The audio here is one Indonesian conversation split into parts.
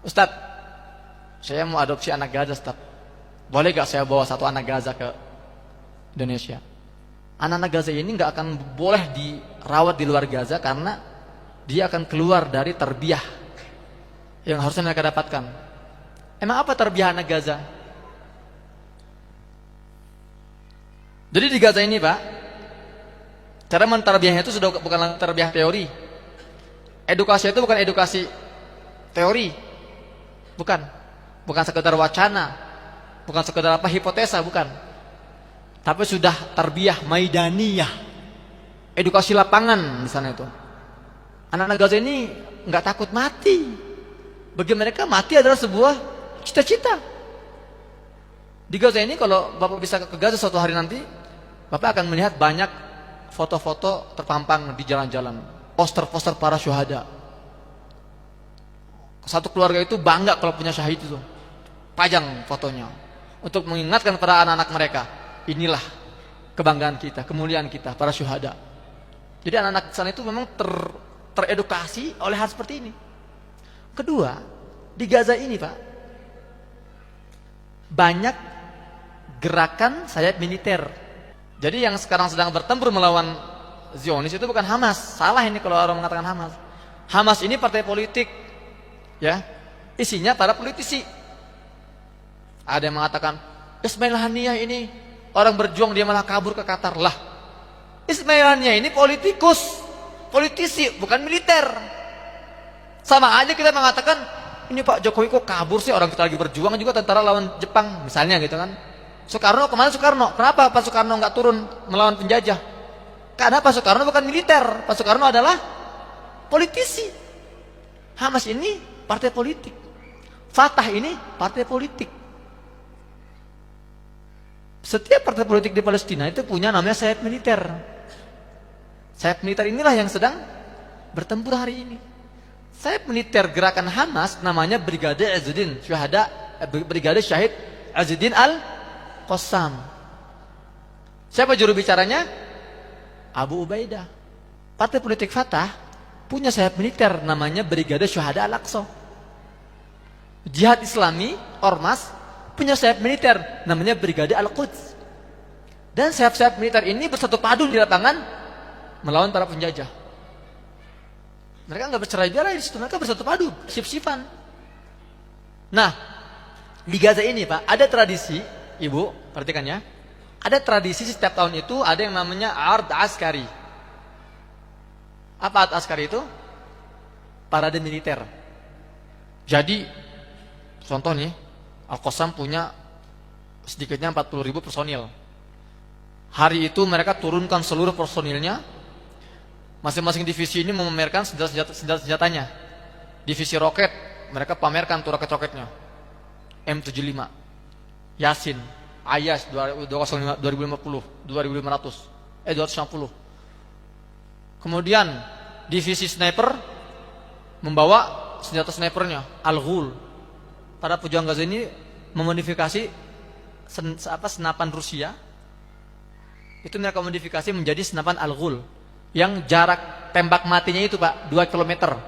Ustadz, saya mau adopsi anak Gaza, Ustadz. Boleh gak saya bawa satu anak Gaza ke Indonesia? Anak-anak Gaza ini gak akan boleh dirawat di luar Gaza karena dia akan keluar dari tarbiyah yang harusnya mereka dapatkan. Emang apa tarbiyah anak Gaza? Jadi di Gaza ini, Pak, cara mentarbiyahnya itu sudah bukan tarbiyah teori. Edukasi itu bukan edukasi teori. Bukan sekedar wacana, bukan sekedar hipotesa, bukan. Tapi sudah tarbiyah maidaniyah, edukasi lapangan di sana itu. Anak-anak Gaza ini nggak takut mati. Bagi mereka mati adalah sebuah cita-cita. Di Gaza ini kalau Bapak bisa ke Gaza suatu hari nanti, Bapak akan melihat banyak foto-foto terpampang di jalan-jalan, poster-poster para syuhada. Satu keluarga itu bangga kalau punya syahid itu, pajang fotonya untuk mengingatkan pada anak-anak mereka, inilah kebanggaan kita, kemuliaan kita, para syuhada. Jadi anak-anak sana itu memang teredukasi oleh hal seperti ini. Kedua, di Gaza ini, Pak, banyak gerakan sayap militer. Jadi yang sekarang sedang bertempur melawan Zionis itu bukan Hamas. Salah ini kalau orang mengatakan Hamas. Hamas ini partai politik, ya, isinya para politisi. Ada yang mengatakan Ismail Haniyah ini orang berjuang, dia malah kabur ke Qatar. Lah, Ismail Haniyah ini politikus, politisi, bukan militer. Sama aja kita mengatakan ini Pak Jokowi kok kabur sih, orang kita lagi berjuang juga tentara lawan Jepang misalnya gitu kan. Soekarno kemana Soekarno? Kenapa Pak Soekarno nggak turun melawan penjajah? Karena Pak Soekarno bukan militer, Pak Soekarno adalah politisi. Hamas ini partai politik, Fatah ini partai politik. Setiap partai politik di Palestina itu punya namanya sayap militer. Sayap militer inilah yang sedang bertempur hari ini. Sayap militer gerakan Hamas namanya Brigade Izzuddin Syuhada, Brigade Syahid Izzuddin Al-Qassam. Siapa juru bicaranya? Abu Ubaidah. Partai politik Fatah punya sayap militer namanya Brigade Syuhada Al-Aqsa. Jihad Islami, Ormas, punya sayap militer namanya Brigade Al-Quds. Dan sayap-sayap militer ini bersatu padu di lapangan melawan para penjajah. Mereka nggak bercerai-berai di situ, mereka bersatu padu, sif-sifan. Nah, di Gaza ini, Pak, ada tradisi, Ibu, perhatikan ya. Ada tradisi setiap tahun itu ada yang namanya Ard Askari. Apa Ard Askari itu? Parade militer. Jadi, contoh nih, Al-Qassam punya sedikitnya 40.000 personil. Hari itu mereka turunkan seluruh personilnya. Masing-masing divisi ini memamerkan senjata-senjatanya. Divisi roket, mereka pamerkan tuh roket-roketnya. M75, Yasin, Ayas 250, 250. Kemudian divisi sniper membawa senjata snipernya, Al-Ghul. Para pejuang Gaza ini memodifikasi senapan Rusia. Itu mereka modifikasi menjadi senapan Al-Ghul yang jarak tembak matinya itu, Pak, 2 km.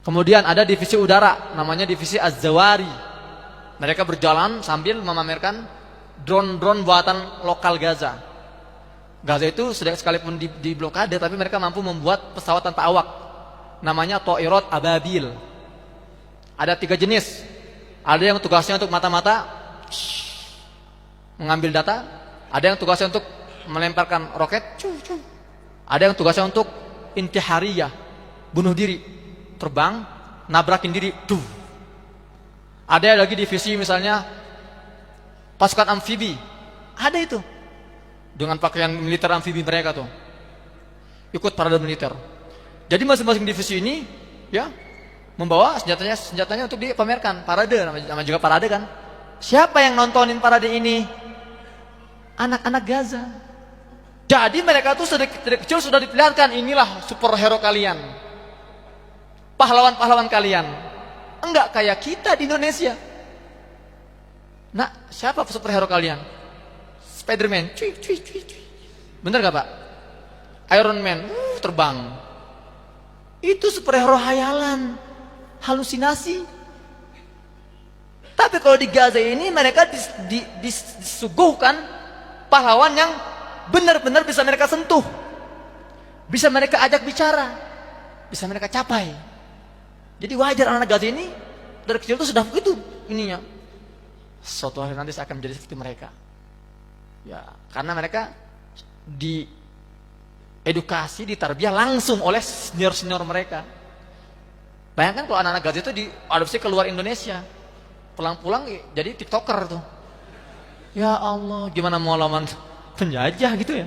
Kemudian ada divisi udara namanya divisi Az-Zawari. Mereka berjalan sambil memamerkan drone-drone buatan lokal Gaza. Gaza itu sekalipun di blokade, tapi mereka mampu membuat pesawat tanpa awak namanya Toirot Ababil. Ada 3 jenis. Ada yang tugasnya untuk mata-mata mengambil data. Ada yang tugasnya untuk melemparkan roket. Ada yang tugasnya untuk intihariyah, bunuh diri, terbang, nabrakin diri. Ada lagi divisi misalnya pasukan amfibi. Ada itu. Dengan pakaian militer amfibi mereka tuh. Ikut parade militer. Jadi masing-masing divisi ini ya membawa senjatanya untuk dipamerkan. Parade, namanya juga parade kan. Siapa yang nontonin parade ini? Anak-anak Gaza. Jadi mereka tuh dari kecil sudah diperlihatkan, inilah superhero kalian, pahlawan-pahlawan kalian. Enggak kayak kita di Indonesia. Nah, siapa superhero kalian? Spiderman, bener gak Pak? Iron Man, terbang. Itu superhero hayalan. halusinasi. Tapi kalau di Gaza ini mereka disuguhkan pahlawan yang benar-benar bisa mereka sentuh, bisa mereka ajak bicara, bisa mereka capai. Jadi wajar anak Gaza ini dari kecil itu sudah begitu ininya. Suatu hari nanti saya akan menjadi seperti mereka. Ya, karena mereka diedukasi, ditarbiyah langsung oleh senior-senior mereka. Bayangkan kalau anak-anak Gaza itu diadopsi keluar Indonesia, pulang-pulang jadi TikToker tuh. Ya Allah, gimana mau lawan penjajah gitu ya?